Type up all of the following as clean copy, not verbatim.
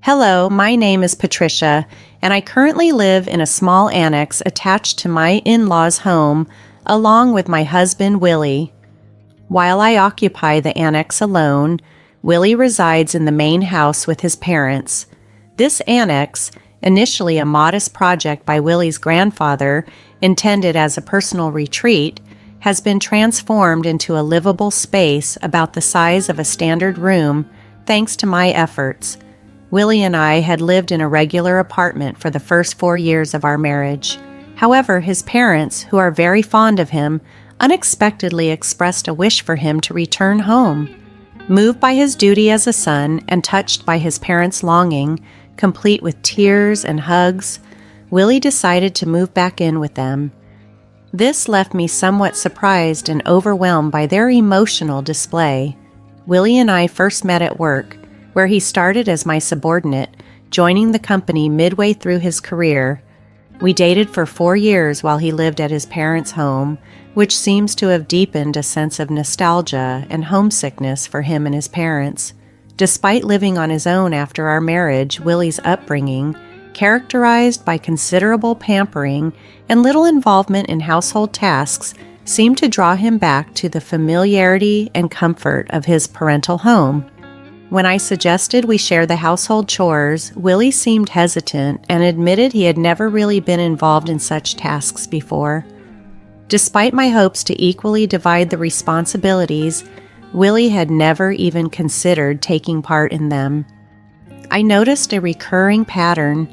Hello, my name is Patricia, and I currently live in a small annex attached to my in-laws' home, along with my husband, Willie. While I occupy the annex alone, Willie resides in the main house with his parents. This annex, initially a modest project by Willie's grandfather, intended as a personal retreat, has been transformed into a livable space about the size of a standard room, thanks to my efforts. Willie and I had lived in a regular apartment for the first 4 years of our marriage. However, his parents, who are very fond of him, unexpectedly expressed a wish for him to return home. Moved by his duty as a son and touched by his parents' longing, complete with tears and hugs, Willie decided to move back in with them. This left me somewhat surprised and overwhelmed by their emotional display. Willie and I first met at work, where he started as my subordinate, joining the company midway through his career. We dated for 4 years while he lived at his parents' home, which seems to have deepened a sense of nostalgia and homesickness for him and his parents. Despite living on his own after our marriage, Willie's upbringing, characterized by considerable pampering and little involvement in household tasks, seemed to draw him back to the familiarity and comfort of his parental home. When I suggested we share the household chores, Willie seemed hesitant and admitted he had never really been involved in such tasks before. Despite my hopes to equally divide the responsibilities, Willie had never even considered taking part in them. I noticed a recurring pattern.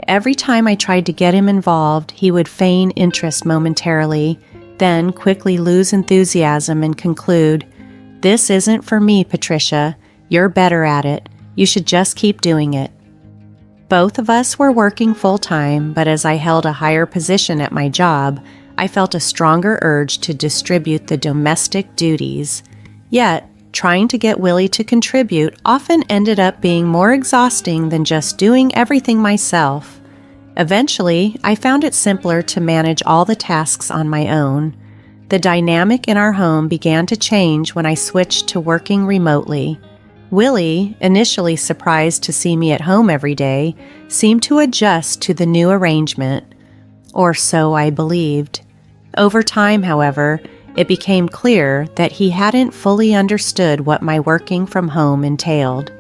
Every time I tried to get him involved, he would feign interest momentarily, then quickly lose enthusiasm and conclude, "This isn't for me, Patricia. You're better at it. You should just keep doing it." Both of us were working full-time, but as I held a higher position at my job, I felt a stronger urge to distribute the domestic duties. Yet, trying to get Willie to contribute often ended up being more exhausting than just doing everything myself. Eventually, I found it simpler to manage all the tasks on my own. The dynamic in our home began to change when I switched to working remotely. Willie, initially surprised to see me at home every day, seemed to adjust to the new arrangement, or so I believed. Over time, however, it became clear that he hadn't fully understood what my working from home entailed.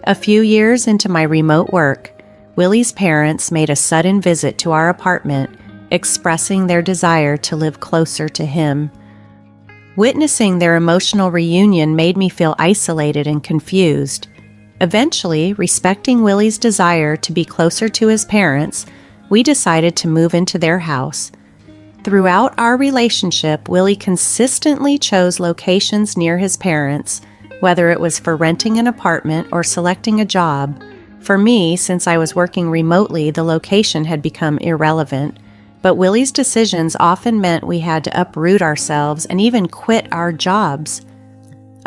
A few years into my remote work, Willie's parents made a sudden visit to our apartment, expressing their desire to live closer to him. Witnessing their emotional reunion made me feel isolated and confused. Eventually, respecting Willie's desire to be closer to his parents, we decided to move into their house. Throughout our relationship, Willie consistently chose locations near his parents, whether it was for renting an apartment or selecting a job. For me, since I was working remotely, the location had become irrelevant. But Willie's decisions often meant we had to uproot ourselves and even quit our jobs.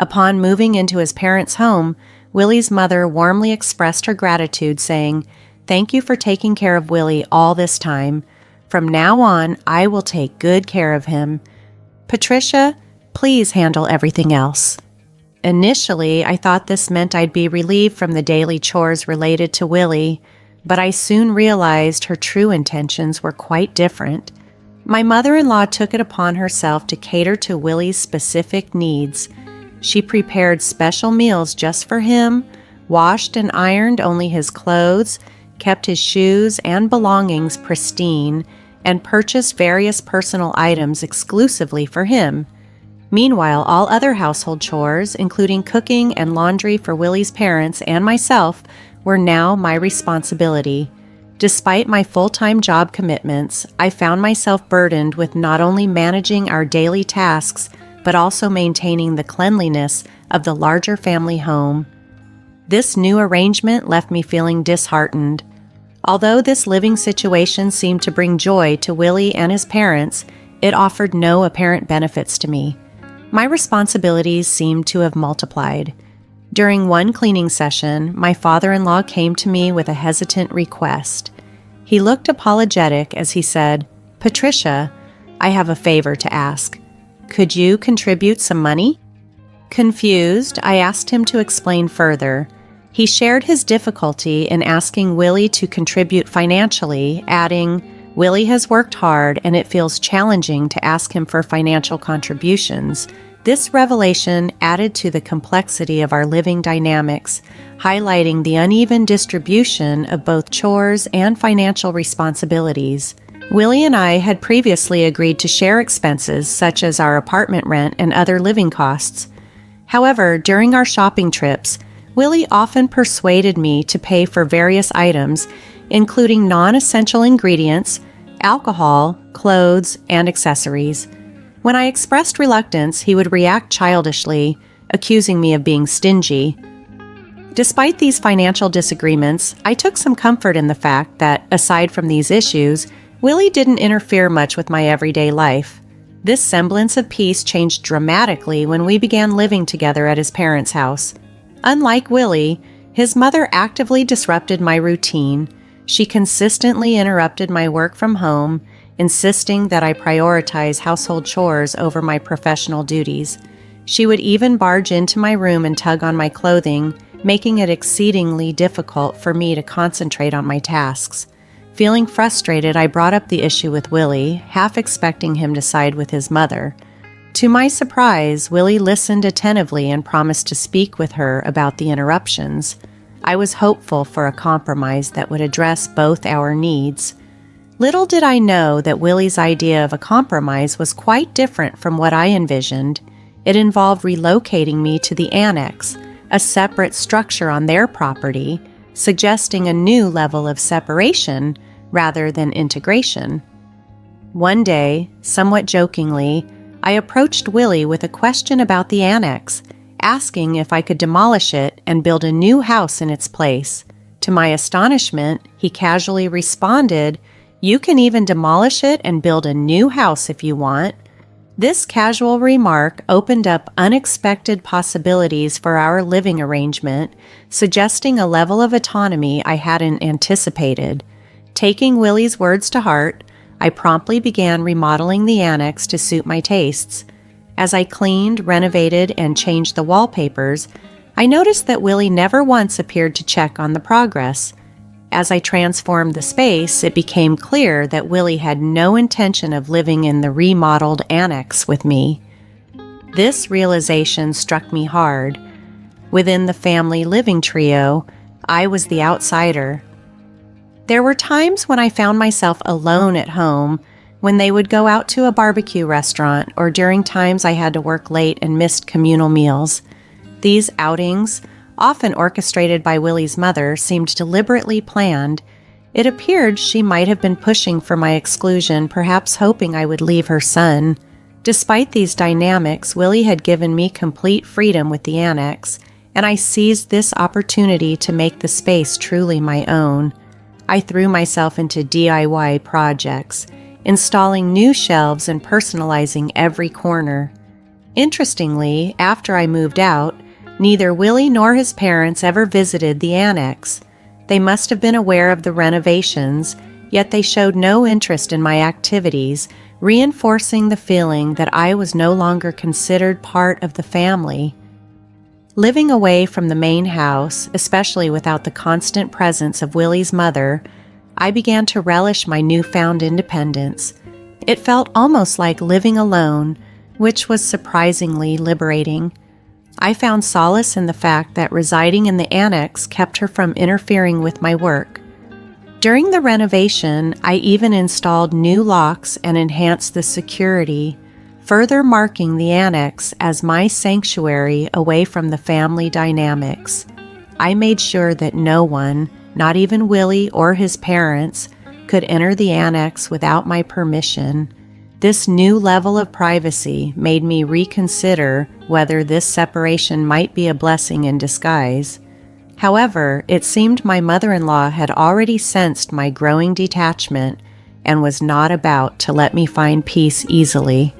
Upon moving into his parents' home, Willie's mother warmly expressed her gratitude, saying, "Thank you for taking care of Willie all this time. From now on, I will take good care of him. Patricia, please handle everything else." Initially, I thought this meant I'd be relieved from the daily chores related to Willie, but I soon realized her true intentions were quite different. My mother-in-law took it upon herself to cater to Willie's specific needs. She prepared special meals just for him, washed and ironed only his clothes, kept his shoes and belongings pristine, and purchased various personal items exclusively for him. Meanwhile, all other household chores, including cooking and laundry for Willie's parents and myself, were now my responsibility. Despite my full-time job commitments, I found myself burdened with not only managing our daily tasks, but also maintaining the cleanliness of the larger family home. This new arrangement left me feeling disheartened. Although this living situation seemed to bring joy to Willie and his parents, it offered no apparent benefits to me. My responsibilities seemed to have multiplied. During one cleaning session, my father-in-law came to me with a hesitant request. He looked apologetic as he said, "Patricia, I have a favor to ask. Could you contribute some money?" Confused, I asked him to explain further. He shared his difficulty in asking Willie to contribute financially, adding, "Willie has worked hard and it feels challenging to ask him for financial contributions." This revelation added to the complexity of our living dynamics, highlighting the uneven distribution of both chores and financial responsibilities. Willie and I had previously agreed to share expenses such as our apartment rent and other living costs. However, during our shopping trips, Willie often persuaded me to pay for various items, including non-essential ingredients, alcohol, clothes, and accessories. When I expressed reluctance, he would react childishly, accusing me of being stingy. Despite these financial disagreements, I took some comfort in the fact that, aside from these issues, Willie didn't interfere much with my everyday life. This semblance of peace changed dramatically when we began living together at his parents' house. Unlike Willie, his mother actively disrupted my routine. She consistently interrupted my work from home, insisting that I prioritize household chores over my professional duties. She would even barge into my room and tug on my clothing, making it exceedingly difficult for me to concentrate on my tasks. Feeling frustrated, I brought up the issue with Willie, half expecting him to side with his mother. To my surprise, Willie listened attentively and promised to speak with her about the interruptions. I was hopeful for a compromise that would address both our needs. Little did I know that Willie's idea of a compromise was quite different from what I envisioned. It involved relocating me to the annex, a separate structure on their property, suggesting a new level of separation rather than integration. One day, somewhat jokingly, I approached Willie with a question about the annex, asking if I could demolish it and build a new house in its place. To my astonishment, he casually responded, "You can even demolish it and build a new house if you want." This casual remark opened up unexpected possibilities for our living arrangement, suggesting a level of autonomy I hadn't anticipated. Taking Willie's words to heart, I promptly began remodeling the annex to suit my tastes. As I cleaned, renovated, and changed the wallpapers, I noticed that Willie never once appeared to check on the progress. As I transformed the space, it became clear that Willie had no intention of living in the remodeled annex with me. This realization struck me hard. Within the family living trio, I was the outsider. There were times when I found myself alone at home, when they would go out to a barbecue restaurant, or during times I had to work late and missed communal meals. These outings, often orchestrated by Willie's mother, seemed deliberately planned. It appeared she might have been pushing for my exclusion, perhaps hoping I would leave her son. Despite these dynamics, Willie had given me complete freedom with the annex, and I seized this opportunity to make the space truly my own. I threw myself into DIY projects, installing new shelves and personalizing every corner. Interestingly, after I moved out, neither Willie nor his parents ever visited the annex. They must have been aware of the renovations, yet they showed no interest in my activities, reinforcing the feeling that I was no longer considered part of the family. Living away from the main house, especially without the constant presence of Willie's mother, I began to relish my newfound independence. It felt almost like living alone, which was surprisingly liberating. I found solace in the fact that residing in the annex kept her from interfering with my work. During the renovation, I even installed new locks and enhanced the security, further marking the annex as my sanctuary away from the family dynamics. I made sure that no one, not even Willie or his parents, could enter the annex without my permission. This new level of privacy made me reconsider whether this separation might be a blessing in disguise. However, it seemed my mother-in-law had already sensed my growing detachment and was not about to let me find peace easily.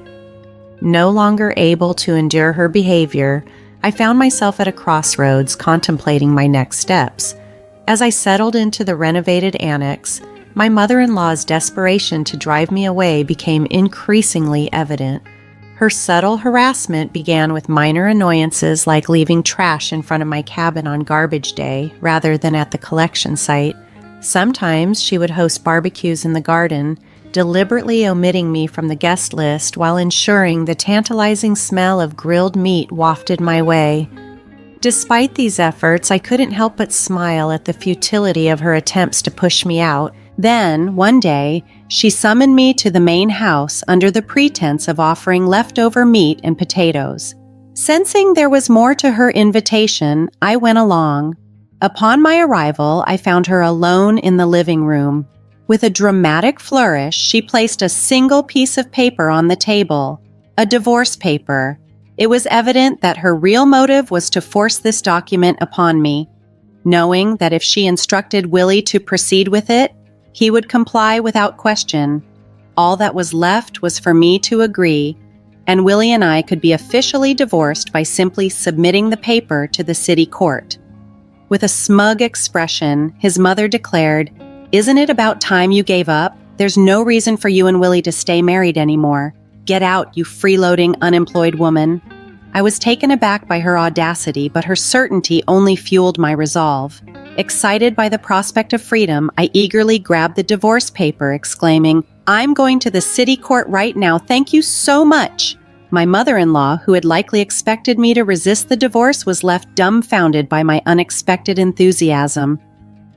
No longer able to endure her behavior, I found myself at a crossroads contemplating my next steps. As I settled into the renovated annex, my mother-in-law's desperation to drive me away became increasingly evident. Her subtle harassment began with minor annoyances like leaving trash in front of my cabin on garbage day rather than at the collection site. Sometimes she would host barbecues in the garden, deliberately omitting me from the guest list while ensuring the tantalizing smell of grilled meat wafted my way. Despite these efforts, I couldn't help but smile at the futility of her attempts to push me out. Then, one day, she summoned me to the main house under the pretense of offering leftover meat and potatoes. Sensing there was more to her invitation, I went along. Upon my arrival, I found her alone in the living room. With a dramatic flourish, she placed a single piece of paper on the table, a divorce paper. It was evident that her real motive was to force this document upon me, knowing that if she instructed Willie to proceed with it, he would comply without question. All that was left was for me to agree, and Willie and I could be officially divorced by simply submitting the paper to the city court. With a smug expression, his mother declared, "Isn't it about time you gave up? There's no reason for you and Willie to stay married anymore. Get out, you freeloading, unemployed woman." I was taken aback by her audacity, but her certainty only fueled my resolve. Excited by the prospect of freedom, I eagerly grabbed the divorce paper, exclaiming, "I'm going to the city court right now. Thank you so much." My mother-in-law, who had likely expected me to resist the divorce, was left dumbfounded by my unexpected enthusiasm.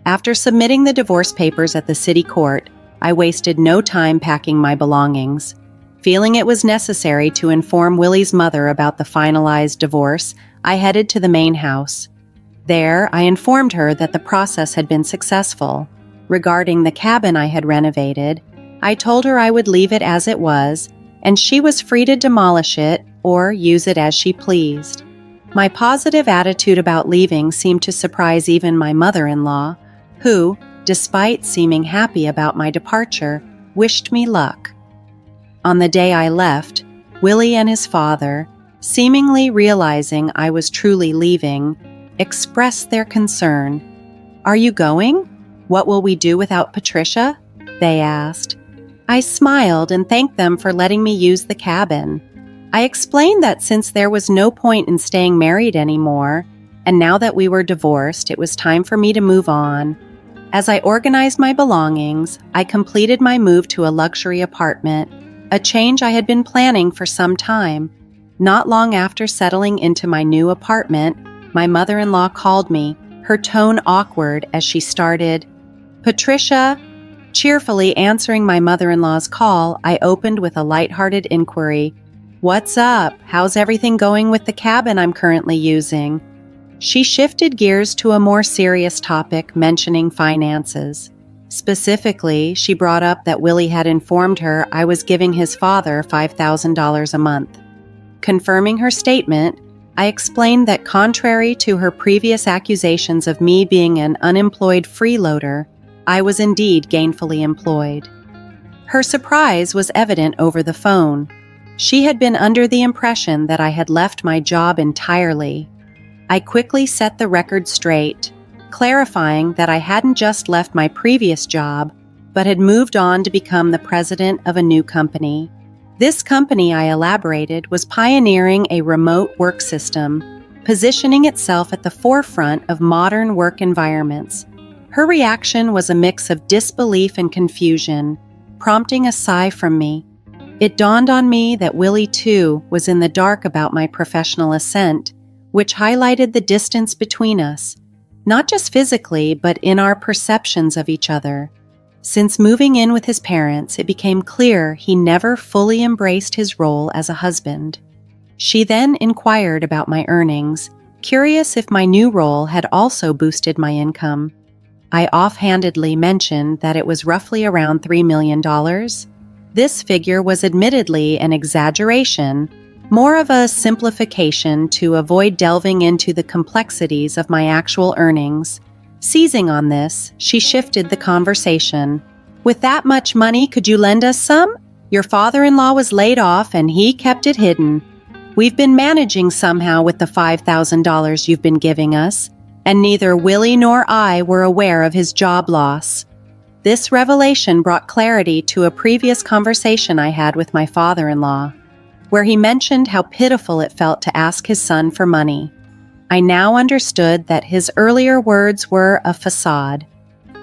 After submitting the divorce papers at the city court, I wasted no time packing my belongings. Feeling it was necessary to inform Willie's mother about the finalized divorce, I headed to the main house. There, I informed her that the process had been successful. Regarding the cabin I had renovated, I told her I would leave it as it was, and she was free to demolish it or use it as she pleased. My positive attitude about leaving seemed to surprise even my mother-in-law, who, despite seeming happy about my departure, wished me luck. On the day I left, Willie and his father, seemingly realizing I was truly leaving, expressed their concern. "Are you going? What will we do without Patricia?" they asked. I smiled and thanked them for letting me use the cabin. I explained that since there was no point in staying married anymore, and now that we were divorced, it was time for me to move on. As I organized my belongings, I completed my move to a luxury apartment, a change I had been planning for some time. Not long after settling into my new apartment, my mother-in-law called me, her tone awkward as she started, "Patricia." Cheerfully answering my mother-in-law's call, I opened with a lighthearted inquiry. "What's up? How's everything going with the cabin I'm currently using?" She shifted gears to a more serious topic, mentioning finances. Specifically, she brought up that Willie had informed her I was giving his father $5,000 a month. Confirming her statement, I explained that contrary to her previous accusations of me being an unemployed freeloader, I was indeed gainfully employed. Her surprise was evident over the phone. She had been under the impression that I had left my job entirely. I quickly set the record straight, clarifying that I hadn't just left my previous job, but had moved on to become the president of a new company. This company, I elaborated, was pioneering a remote work system, positioning itself at the forefront of modern work environments. Her reaction was a mix of disbelief and confusion, prompting a sigh from me. It dawned on me that Willie, too, was in the dark about my professional ascent, which highlighted the distance between us, not just physically, but in our perceptions of each other. Since moving in with his parents, it became clear he never fully embraced his role as a husband. She then inquired about my earnings, curious if my new role had also boosted my income. I offhandedly mentioned that it was roughly around $3 million. This figure was admittedly an exaggeration, more of a simplification to avoid delving into the complexities of my actual earnings. Seizing on this, she shifted the conversation. "With that much money, could you lend us some? Your father-in-law was laid off and he kept it hidden. We've been managing somehow with the $5,000 you've been giving us, and neither Willie nor I were aware of his job loss." This revelation brought clarity to a previous conversation I had with my father-in-law. where he mentioned how pitiful it felt to ask his son for money. I now understood that his earlier words were a facade,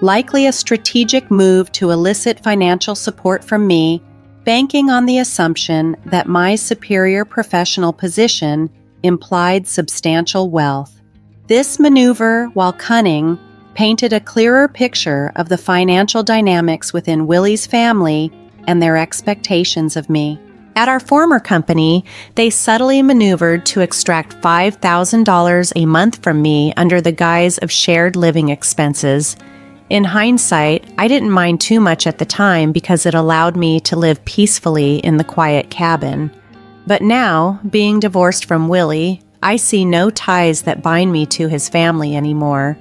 likely a strategic move to elicit financial support from me, banking on the assumption that my superior professional position implied substantial wealth. This maneuver, while cunning, painted a clearer picture of the financial dynamics within Willie's family and their expectations of me. At our former company, they subtly maneuvered to extract $5,000 a month from me under the guise of shared living expenses. In hindsight, I didn't mind too much at the time because it allowed me to live peacefully in the quiet cabin. But now, being divorced from Willie, I see no ties that bind me to his family anymore.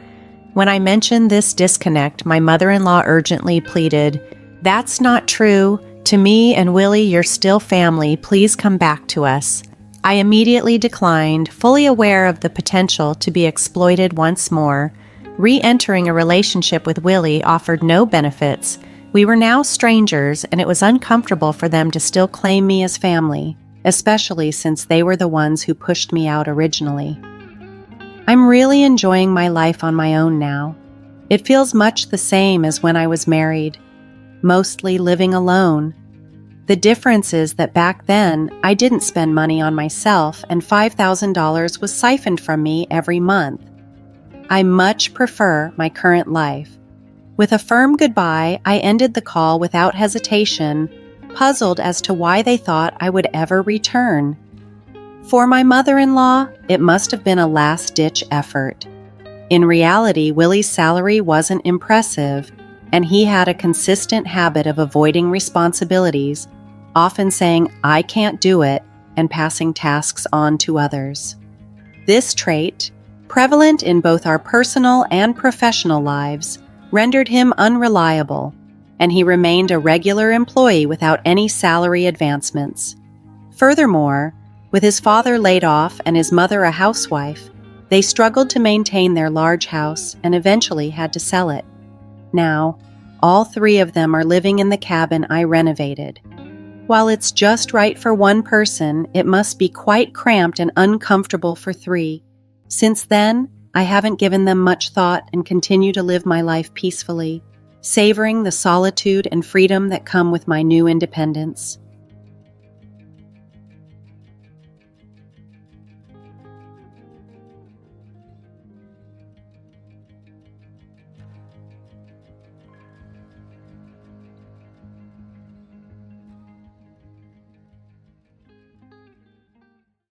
When I mentioned this disconnect, my mother-in-law urgently pleaded, "That's not true. To me and Willie, you're still family. Please come back to us." I immediately declined, fully aware of the potential to be exploited once more. Re-entering a relationship with Willie offered no benefits. We were now strangers, and it was uncomfortable for them to still claim me as family, especially since they were the ones who pushed me out originally. I'm really enjoying my life on my own now. It feels much the same as when I was married, mostly living alone. The difference is that back then, I didn't spend money on myself, and $5,000 was siphoned from me every month. I much prefer my current life. With a firm goodbye, I ended the call without hesitation, puzzled as to why they thought I would ever return. For my mother-in-law, it must have been a last-ditch effort. In reality, Willie's salary wasn't impressive, and he had a consistent habit of avoiding responsibilities, often saying, "I can't do it," and passing tasks on to others. This trait, prevalent in both our personal and professional lives, rendered him unreliable, and he remained a regular employee without any salary advancements. Furthermore, with his father laid off and his mother a housewife, they struggled to maintain their large house and eventually had to sell it. Now, all three of them are living in the cabin I renovated. While it's just right for one person, it must be quite cramped and uncomfortable for three. Since then, I haven't given them much thought and continue to live my life peacefully, savoring the solitude and freedom that come with my new independence.